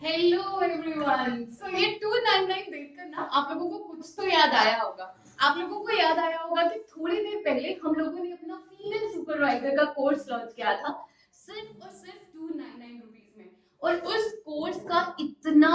Hello everyone. सो ये 299 देखकर ना आप लोगों को कुछ तो याद आया होगा। आप लोगों को याद आया होगा कि थोड़ी देर पहले हम लोगों ने अपना फीमेल सुपरवाइजर का कोर्स लॉन्च किया था, सिर्फ और सिर्फ 299 रुपीज में। और उस कोर्स का इतना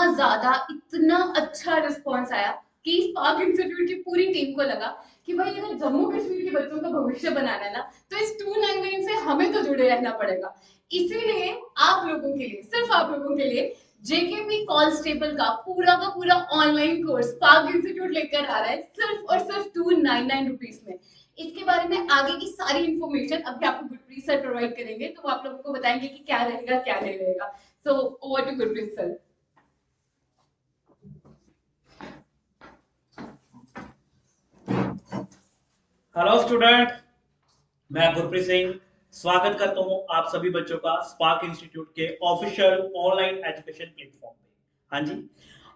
अच्छा रिस्पॉन्स आया कि स्पार्क इंस्टीट्यूट की पूरी टीम को लगा कि भाई अगर जम्मू कश्मीर के बच्चों का भविष्य बनाना है ना, तो इस 299 से हमें तो जुड़े रहना पड़ेगा। इसीलिए आप लोगों के लिए, सिर्फ आप लोगों के लिए, जेकेपी कॉन्स्टेबल का पूरा ऑनलाइन कोर्स स्पार्क इंस्टीट्यूट लेकर आ रहा है, सिर्फ और सिर्फ 299 रुपीज में। इसके बारे में आगे की सारी इंफॉर्मेशन अभी आपको गुरप्रीत सर प्रोवाइड करेंगे, तो वो आप लोगों को बताएंगे कि क्या रहेगा क्या नहीं रहेगा। So over to Gurpreet sir. Hello student, मैं गुरप्रीत सिंह स्वागत करता हूं आप सभी बच्चों का स्पार्क इंस्टीट्यूट के ऑफिशियल ऑनलाइन एजुकेशन प्लेटफॉर्म पे। हाँ जी,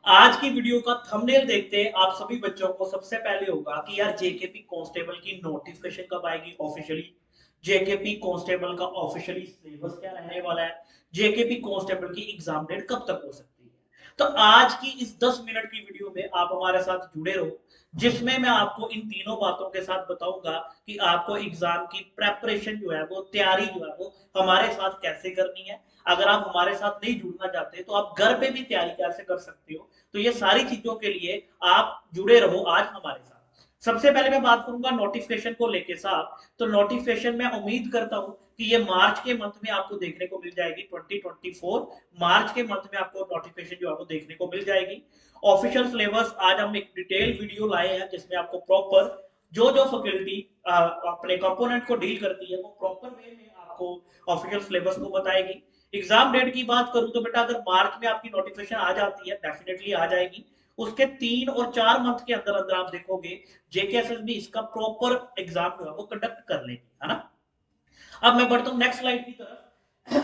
आज की वीडियो का थंबनेल देखते हैं आप सभी बच्चों को सबसे पहले होगा कि यार जेकेपी कांस्टेबल की नोटिफिकेशन कब आएगी ऑफिशियली, जेकेपी कांस्टेबल का ऑफिशियली सिलेबस क्या रहने वाला है, जेकेपी कांस्टेबल की एग्जाम डेट कब तक हो सकती है। तो आज की इस 10 मिनट की वीडियो में आप हमारे साथ जुड़े रहो, जिसमें मैं आपको इन तीनों बातों के साथ बताऊंगा कि आपको एग्जाम की प्रेपरेशन जो है वो तैयारी जो है वो हमारे साथ कैसे करनी है। अगर आप हमारे साथ नहीं जुड़ना चाहते तो आप घर पे भी तैयारी कैसे कर सकते हो। तो ये सारी चीजों के लिए आप जुड़े रहो आज हमारे साथ। सबसे पहले मैं बात करूंगा नोटिफिकेशन को लेके साथ। तो नोटिफिकेशन मैं उम्मीद करता हूं कि ये मार्च के मंथ में आपको देखने को मिल जाएगी। 2024 मार्च के मंथ में आपको नोटिफिकेशन जो है वो देखने को मिल जाएगी। ऑफिशियल सिलेबस आज हम एक डिटेल वीडियो लाए हैं जिसमें आपको प्रॉपर जो जो फैकल्टी अपने कंपोनेंट को डील करती है वो प्रॉपर वे में आपको ऑफिशियल सिलेबस को बताएगी। एग्जाम डेट की बात करूं तो बेटा अगर मार्च में आपकी नोटिफिकेशन आ जाती है, डेफिनेटली आ जाएगी। उसके 3 और 4 मंथ के अंदर अंदर आप देखोगे जेकेएसएसबी इसका प्रॉपर एग्जाम जो है वो कंडक्ट कर लेगी, है ना। अब मैं बढ़ता हूँ नेक्स्ट स्लाइड की तरफ।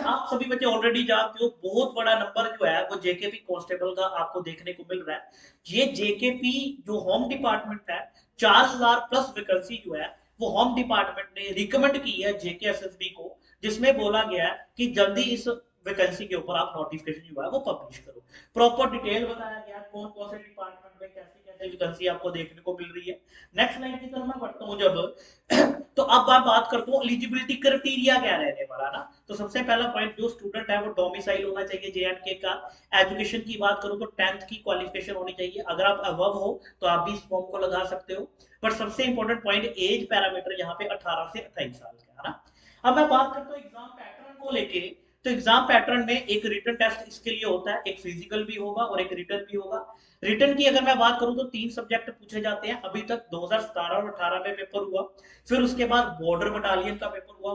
आप सभी बच्चे ऑलरेडी जानते हो बहुत बड़ा नंबर जो है वो जेकेपी कांस्टेबल का आपको देखने को मिल रहा है। ये जेकेपी जो होम डिपार्टमेंट है, 4000 प्लस वैकेंसी जो है वो होम डिपार्टमेंट ने रिकमेंड की है जेकेएसएसबी को, जिसमें बोला गया है कि जल्दी इस वैकेंसी के ऊपर आप नोटिफिकेशन जो है वो पब्लिश करो। प्रॉपर डिटेल बताया गया कौन कौन से डिपार्टमेंट में कैसी कैसी वैकेंसी आपको देखने को मिल रही है। नेक्स्ट लाइन की तरफ मैं बढ़ता हूँ जब तो अब मैं बात करता हूँ एलिजिबिलिटी क्राइटेरिया क्या रहने वाला ना। तो सबसे पहला पॉइंट जो स्टूडेंट है वो डोमिसाइल होना चाहिए जेएंडके का। एजुकेशन की बात करूँ तो 10th की क्वालिफिकेशन होनी चाहिए। अगर आप अबव हो तो आप भी इस फॉर्म को लगा सकते हो। पर सबसे इंपॉर्टेंट पॉइंट एज पैरामीटर यहाँ पे 18 से 28 साल का है ना। अब मैं बात करता हूँ एग्जाम पैटर्न को लेके। तो एग्जाम पैटर्न में एक रिटन टेस्ट इसके लिए होता है, एक फिजिकल भी होगा और एक रिटन भी होगा। रिटन की अगर मैं बात करूं तो 3 सब्जेक्ट पूछे जाते हैं। अभी तक 2017 और 18 में पेपर हुआ, फिर उसके बाद बॉर्डर बटालियन का पेपर हुआ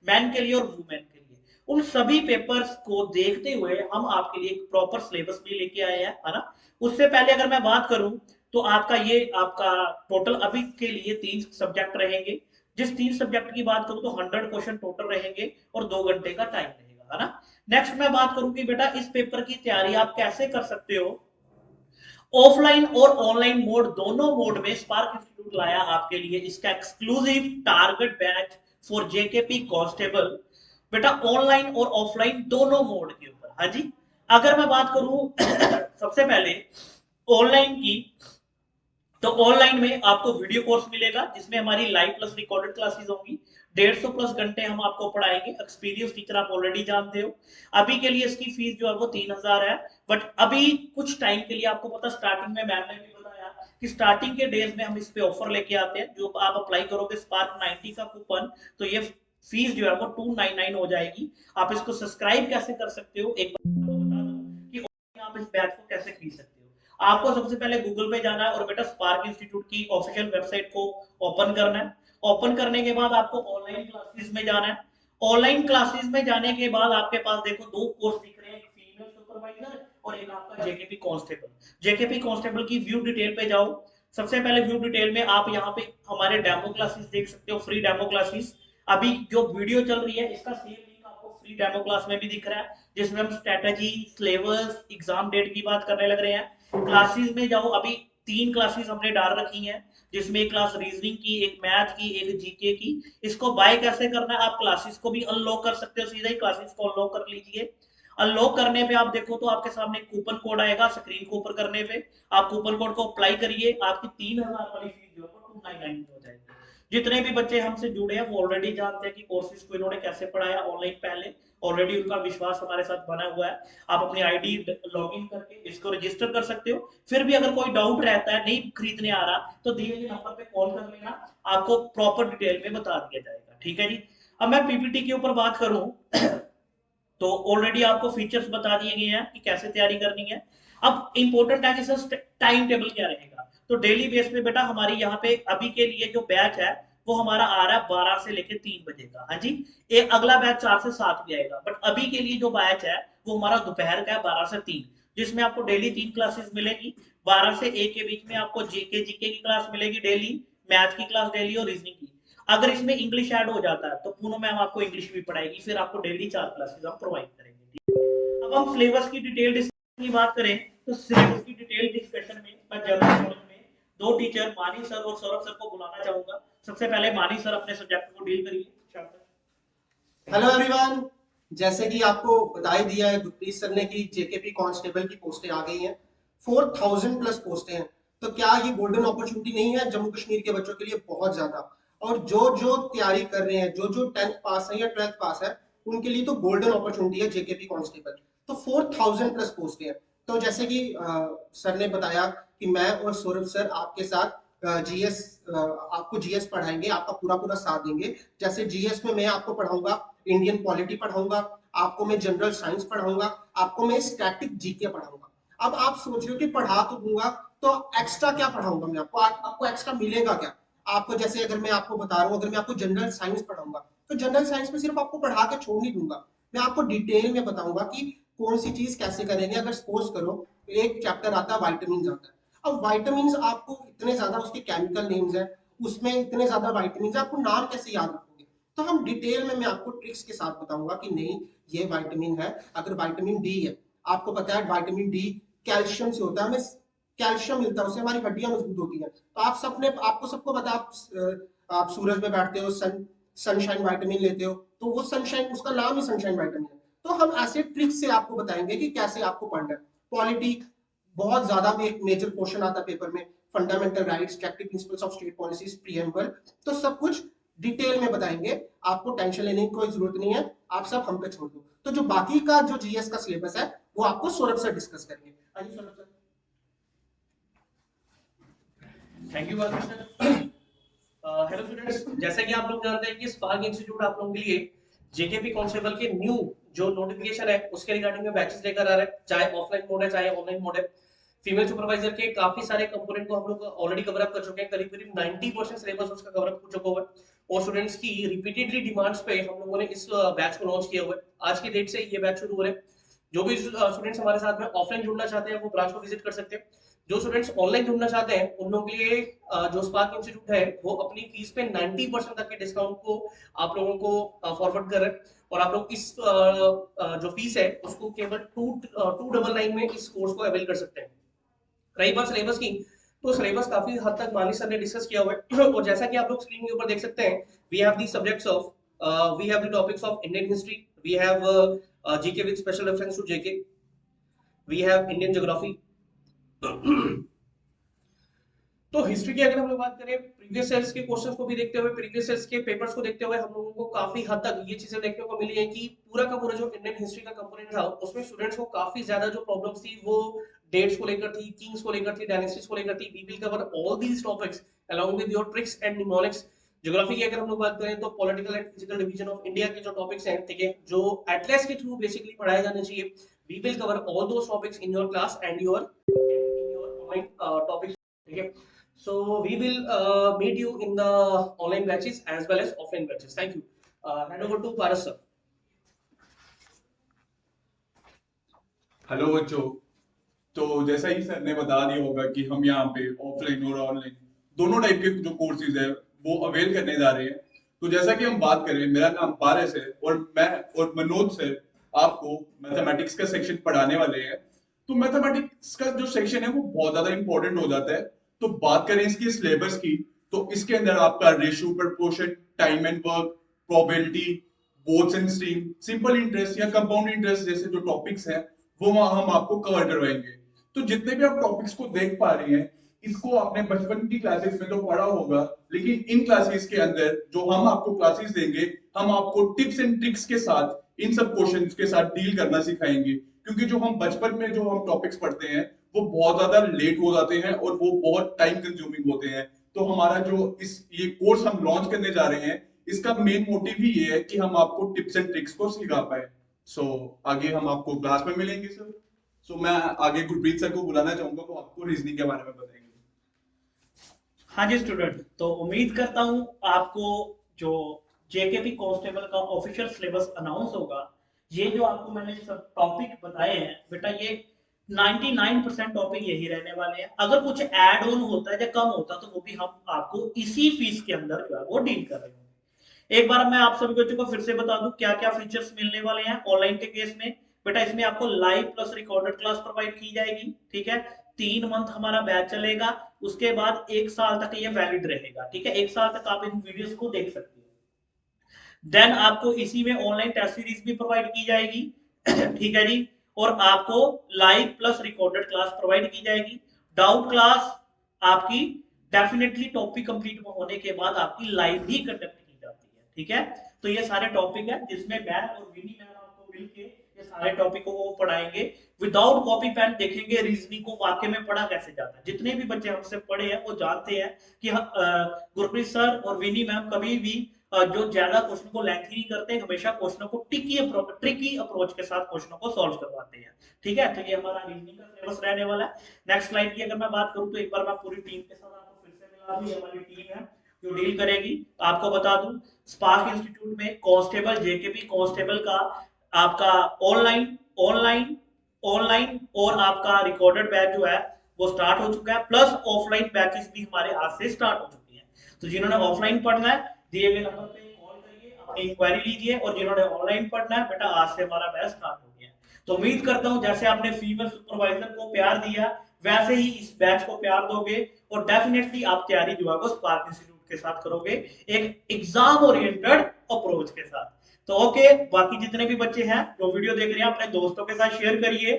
मैन के लिए और वुमेन के लिए। उन सभी पेपर्स को देखते हुए हम आपके लिए एक प्रॉपर सिलेबस भी लेके आए हैं, है ना। उससे पहले अगर मैं बात करूं तो आपका टोटल अभी के लिए 3 सब्जेक्ट रहेंगे। जिस 3 सब्जेक्ट की बात करूं तो 100 क्वेश्चन टोटल रहेंगे और 2 घंटे का टाइम रहेगा, है ना। नेक्स्ट मैं बात करूं कि बेटा इस पेपर की तैयारी आप कैसे कर सकते हो। ऑफलाइन और ऑनलाइन मोड दोनों मोड में स्पार्क इंस्टीट्यूट लाया आपके लिए इसका exclusive target batch for JKP constable. बेटा ऑनलाइन और ऑफलाइन दोनों मोड के ऊपर। हाँ जी, अगर मैं बात करूं सबसे पहले ऑनलाइन की, तो ऑनलाइन में आपको वीडियो कोर्स मिलेगा जिसमें हमारी लाइव प्लस रिकॉर्डेड क्लासेस होंगी। 150 प्लस घंटे हम आपको पढ़ाएंगे। एक्सपीरियंस टीचर आप ऑलरेडी जानते हो। अभी के लिए इसकी फीस जो है वो 3000 है। बट अभी कुछ टाइम के लिए आपको पता, स्टार्टिंग में मैम ने भी बताया कि स्टार्टिंग के डेज में हम इस पे ऑफर लेके आते हैं। जो आप अप्लाई करोगे स्पार्क 90 का कूपन, तो ये फीस जो है वो 299 हो जाएगी। आप इसको सब्सक्राइब कैसे कर सकते हो एक बार आपको बता दूं कि आप इस बैच को कैसे खरीद सकते हो। आपको सबसे पहले गूगल पे जाना है और बेटा स्पार्क इंस्टीट्यूट की ऑफिशियल वेबसाइट को ओपन करना है। ओपन करने के बाद आपको ऑनलाइन क्लासेस में जाना है। ऑनलाइन क्लासेस में जाने के बाद आपके पास देखो 2 कोर्स दिख रहे हैं, एक फीमेल सुपरवाइजर और एक आपका जेकेपी कांस्टेबल। जेकेपी कांस्टेबल की व्यू डिटेल पे जाओ। सबसे पहले व्यू डिटेल में आप यहाँ पे हमारे डेमो क्लासेस देख सकते हो, फ्री डेमो क्लासेस। अभी जो वीडियो चल रही है इसका सेम लिंक आपको फ्री डेमो क्लास में भी दिख रहा है, जिसमें हम स्ट्रेटेजी, सिलेबस, एग्जाम डेट की बात करने लग रहे हैं। क्लासेस में जाओ, अभी 3 क्लासेस हमने डाल रखी हैं, जिसमें एक क्लास रीजनिंग की, एक मैथ की, एक जीके की। इसको बाय कैसे करना है, आप क्लासेस को भी अनलॉक कर सकते हो, सीधा ही क्लासेस को अनलॉक कर लीजिए। अनलॉक करने पे आप देखो तो आपके सामने कूपन कोड आएगा, स्क्रीन को ऊपर करने पे आप कूपन कोड को अप्लाई करिए, आपकी 3,000 वाली फीस जो है वो 299 हो जाएगी। जितने भी बच्चे हमसे जुड़े हैं वो ऑलरेडी जानते हैं कि कोर्सेज को इन्होंने कैसे पढ़ाया ऑनलाइन पहले, ऑलरेडी उनका विश्वास हमारे साथ बना हुआ है। आप अपनी आईडी लॉगिन करके इसको रजिस्टर कर सकते हो। फिर भी अगर कोई डाउट रहता है, नहीं खरीदने आ रहा, तो दिए गए नंबर पे कॉल कर लेना, आपको प्रॉपर डिटेल में बता दिया जाएगा। ठीक है जी। अब मैं पीपीटी के ऊपर बात करूं तो ऑलरेडी आपको फीचर्स बता दिए गए हैं कि कैसे तैयारी करनी है। अब इंपॉर्टेंट है कि सर टाइम टेबल क्या रहेगा। तो डेली बेस पे बेटा हमारी यहाँ पे अभी के लिए जो बैच है वो हमारा आ रहा है 12 से लेकर 3 बजे का। हाँ जी। एक अगला बैच 4 से 7 भी आएगा, बट अभी के लिए जो बैच है वो हमारा दोपहर का है 12 से 3, जिसमें आपको डेली 3 क्लासेस मिलेगी। 12 से 1 के बीच में आपको जीके की क्लास मिलेगी डेली, मैथ की क्लास डेली और रीजनिंग की। अगर इसमें इंग्लिश ऐड हो जाता है तो पूनम मैम आपको इंग्लिश भी पढ़ाएगी, फिर आपको डेली 4 क्लासेस हम प्रोवाइड करेंगे। अब हम सिलेबस की डिटेल डिस्कशन की बात करें तो सिलेबस की डिटेल डिस्कशन में मैं जनरल नॉलेज में दो टीचर मानी सर और सौरभ सर को बुलाना चाहूंगा। सबसे पहले मानी सर अपने सब्जेक्ट को डील करिए। हेलो एवरीवन, जैसे कि आपको बता ही दिया है गुरप्रीत सर ने कि जेकेपी कांस्टेबल की पोस्टें आ गई हैं। 4000 प्लस पोस्टें हैं। तो क्या ये गोल्डन अपॉर्चुनिटी नहीं है जम्मू कश्मीर के बच्चों के लिए? बहुत ज्यादा। और जो जो तैयारी कर रहे हैं, जो जो 10th पास है या 12th पास है, उनके लिए तो गोल्डन अपॉर्चुनिटी है जेकेपी कांस्टेबल। तो 4000 प्लस पोस्टें हैं। तो जैसे कि सर ने बताया कि मैं और सौरभ सर आपके साथ जीएस आपको जीएस पढ़ाएंगे, आपका पूरा पूरा साथ देंगे। जैसे जीएस में मैं आपको पढ़ाऊंगा, इंडियन पॉलिटी पढ़ाऊंगा, आपको मैं जनरल साइंस पढ़ाऊंगा, आपको मैं स्टैटिक जीके पढ़ाऊंगा। अब आप सोच रहे हो कि पढ़ा तो दूंगा, तो एक्स्ट्रा क्या पढ़ाऊंगा मैं आपको? आपको एक्स्ट्रा मिलेगा क्या? आपको जैसे अगर मैं आपको बता रहा हूँ, अगर मैं आपको जनरल साइंस पढ़ाऊंगा तो जनरल साइंस में सिर्फ आपको पढ़ा के छोड़ नहीं दूंगा, मैं आपको डिटेल में बताऊंगा कि कौन सी चीज कैसे करेंगे। अगर सपोज करो एक चैप्टर आता है वाइटामिन आता है, अब वाइटामिन आपको इतने ज्यादा उसके केमिकल नेम्स है, उसमें इतने ज्यादा वाइटामिन आपको नाम कैसे याद रखोगे? तो हम डिटेल में मैं आपको ट्रिक्स के साथ बताऊंगा कि नहीं ये विटामिन है। अगर विटामिन डी है, आपको पता है विटामिन डी कैल्शियम से होता है, हमें कैल्शियम मिलता है, उससे हमारी हड्डियां मजबूत होती हैं। तो आप सबने आपको सबको पता है, आप सूरज में बैठते हो, सनशाइन विटामिन लेते हो, तो वो सनशाइन, उसका नाम ही सनशाइन विटामिन है। तो हम ऐसे ट्रिक्स से आपको बताएंगे कि कैसे आपको पढ़ना है। पॉलिटी बहुत ज्यादा में एक मेजर क्वेश्चन आता है पेपर में, fundamental rights, static principles of state policies, preamble, तो सब कुछ डिटेल में बताएंगे। आपको टेंशन लेने की कोई जरूरत नहीं है, आप सब हम पे छोड़ दो। तो जो बाकी का जो जीएस का सिलेबस है वो आपको सौरभ सर डिस्कस करेंगे। आइए Saurabh sir. Thank you sir. Hello students, जैसा कि आप लोग जानते हैं कि स्पार्क इंस्टीट्यूट आप लोगों के लिए जेकेपी कांस्टेबल के न्यू जो नोटिफिकेशन है उसके रिगार्डिंग में बैचेस लेकर आ रहा है, चाहे ऑफलाइन मोड है चाहे ऑनलाइन मोड है। फीमेल सुपरवाइजर के काफी सारे कंपोनेंट को हम लोग ऑलरेडी कवर अप कर चुके हैं, करीब करीब 90% सिलेबस उसका कवर अप हो चुका हुआ है। और स्टूडेंट्स की रिपीटेडली डिमांड्स पे हम लोगों ने इस बैच को लॉन्च किया हुआ है। आज की डेट से ये बैच शुरू हो रहे हैं। जो भी स्टूडेंट्स हमारे साथ में ऑफलाइन जुड़ना चाहते हैं वो ब्रांच को विजिट कर सकते हैं। जो स्टूडेंट्स ऑनलाइन जुड़ना चाहते हैं उन लोगों के लिए जो स्पार्क इंस्टीट्यूट है वो अपनी फीस पे 90% तक के डिस्काउंट को आप लोगों को फॉरवर्ड कर रहे हैं। और आप लोग इस जो फीस है उसको केवल 299 में इस कोर्स को अवेल कर सकते हैं। रही बात सिलेबस की, तो सिलेबस काफी हद तक मानी सर ने डिस्कस किया हुआ है। और जैसा कि आप लोग स्क्रीन के ऊपर देख सकते हैं, we have the subjects of we have the topics of Indian history, we have GK with special reference to JK, we have Indian geography. तो हिस्ट्री की अगर हम लोग बात करें, प्रीवियस ईयर्स के क्वेश्चंस को भी देखते हुए, प्रीवियस ईयर्स के पेपर्स को देखते हुए हम लोगों को काफी हद तक ये चीजें देखने को मिली है कि पूरा का पूरा जो इंडियन हिस्ट्री का कंपोनेंट था उसमें स्टूडेंट्स को काफी ज्यादा जो प्रॉब्लम्स थी वो डेट्स को लेकर थी, किंग्स को लेकर थी, डायनेस्टीज को लेकर थी। We will cover all these topics along with your tricks and mnemonics. Geography की अगर हम लोग बात करें तो political and physical division of India के जो टॉपिक्स हैं, ठीक है, जो एटलस के थ्रू बेसिकली पढ़ाए जाने चाहिए, we will cover all those topics in your class and your online topics, ठीक है। So we will meet you in the online batches as well as offline batches. Thank you. Hand over to Paras sir. Hello बच्चों, तो जैसा ही sir ने बता दिया होगा कि हम यहाँ पे ऑफलाइन और ऑनलाइन दोनों टाइप के जो कोर्सेज है वो अवेल करने जा रहे हैं। तो जैसा कि हम बात करें, मेरा नाम पारस है और मैं और मनोज सर आपको मैथमेटिक्स का सेक्शन पढ़ाने वाले हैं। तो मैथमेटिक्स का जो सेक्शन है वो बहुत ज्यादा इंपॉर्टेंट हो जाता है। तो बात करें इसकी सिलेबस की, तो इसके अंदर आपका ratio, proportion, time and work, probability, boats and stream, simple interest या कंपाउंड इंटरेस्ट जैसे जो टॉपिक्स हैं वो हम आपको कवर करवाएंगे। तो जितने भी आप टॉपिक्स को देख पा रहे हैं, इसको आपने बचपन की क्लासेस में तो पढ़ा होगा, लेकिन इन क्लासेस के अंदर जो हम आपको क्लासेस देंगे, हम आपको टिप्स एंड ट्रिक्स के साथ इन सब क्वेश्चंस के साथ डील करना सिखाएंगे। क्योंकि जो हम बचपन में जो हम टॉपिक्स पढ़ते हैं वो बहुत ज्यादा लेट हो जाते हैं और वो बहुत टाइम कंज्यूमिंग होते हैं। तो हमारा जो ये कोर्स हम लॉन्च करने जा रहे हैं, इसका मेन मोटिव ही ये है कि हम आपको टिप्स एंड ट्रिक्स को सिखा पाए। सो आगे हम आपको क्लास में मिलेंगे सर। सो मैं आगे गुरप्रीत सर को बुलाना चाहूंगा, वो आपको रीजनिंग के बारे में बताएंगे। हाँ जी स्टूडेंट, तो उम्मीद करता हूँ आपको जो जेकेपी कांस्टेबल का ऑफिशियल सिलेबस अनाउंस होगा, ये जो आपको मैंने सब टॉपिक बताए हैं बेटा, ये 99% टॉपिक यही रहने वाले हैं। अगर कुछ ऐड ऑन होता है या कम होता तो वो भी हम आपको इसी फीस के अंदर जो है वो डील कर रहे होंगे। एक बार मैं आप सभी बच्चों को फिर से बता दूं क्या क्या फीचर्स मिलने वाले हैं ऑनलाइन के केस में। बेटा इसमें आपको live plus recorded class provide की जाएगी, ठीक है। 3 मंथ हमारा बैच चलेगा, उसके बाद 1 साल तक ये वैलिड रहेगा, ठीक है। 1 साल तक आप इन वीडियोस को देख सकते हो। देन आपको इसी में ऑनलाइन टेस्ट सीरीज भी प्रोवाइड की जाएगी ठीक है जी। और आपको live plus recorded class provide की जाएगी। डाउट क्लास आपकी डेफिनेटली टॉपिक कंप्लीट होने के बाद आपकी लाइव ही कंडक्ट की जाती है, ठीक है। तो ये सारे टॉपिक है जिसमें मैं और विनी मैम आपको मिलके ये सारे टॉपिकों को पढ़ाएंगे। विदाउट कॉपी पेन देखेंगे रीजनिंग को वाकई में पढ़ा कैसे जाता है। जितने भी बच्चे हमसे पढ़े हैं वो जानते हैं कि गुरप्रीत सर और विनी मैम कभी भी जो ज्यादा क्वेश्चन को लेंथी नहीं करते, हमेशा क्वेश्चनों को ट्रिकी अप्रोच के साथ क्वेश्चनों को सॉल्व करवाते हैं, ठीक है। तो ये हमारा रीजनिंग का सिलेबस रहने वाला है। नेक्स्ट स्लाइड की अगर मैं बात करूं तो एक बार मैं पूरी टीम के साथ आपको फिर से मिला दूं। ये हमारी टीम है जो डील करेगी। आपको बता दूं स्पार्क इंस्टीट्यूट में कांस्टेबल जेकेपी कांस्टेबल का आपका ऑनलाइन ऑनलाइन ऑनलाइन और आपका रिकॉर्डेड बैच जो है वो स्टार्ट हो चुका है, प्लस ऑफलाइन बैचेस भी हमारे आज से स्टार्ट हो चुकी हैं। तो जिन्होंने ऑफलाइन पढ़ना है दिए हुए नंबर पे कॉल करिए, अपनी इंक्वायरी लीजिए। और जिन्होंने ऑनलाइन पढ़ना है बेटा आज से हमारा बैच स्टार्ट हो गया है। तो उम्मीद करता हूं जैसे आपने फीमेल सुपरवाइजर को प्यार दिया वैसे ही इस बैच को प्यार दोगे और डेफिनेटली आप तैयारी जो है वो स्पार्क इंस्टीट्यूट के साथ करोगे, एक एग्जाम ओरिएंटेड अप्रोच के साथ। तो ओके, बाकी जितने भी बच्चे हैं जो वीडियो देख रहे हैं अपने दोस्तों के साथ शेयर करिए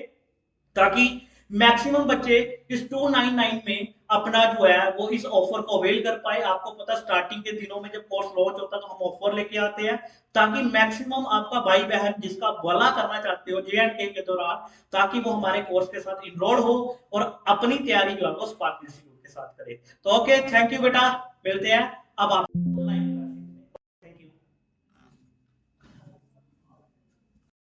ताकि मैक्सिमम बच्चे इस 299 में अपना जो है वो इस ऑफर को अवेल कर पाए। आपको पता स्टार्टिंग के दिनों में जब कोर्स लॉन्च होता है तो हम ऑफर लेके आते हैं ताकि मैक्सिमम आपका भाई बहन जिसका भला करना चाहते हो J&K के दौरान, ताकि वो हमारे कोर्स के साथ इनरोल हो और अपनी तैयारी जो है वो स्पार्क इंस्टीट्यूट के साथ करे। तो ओके, थैंक यू बेटा, मिलते हैं अब आप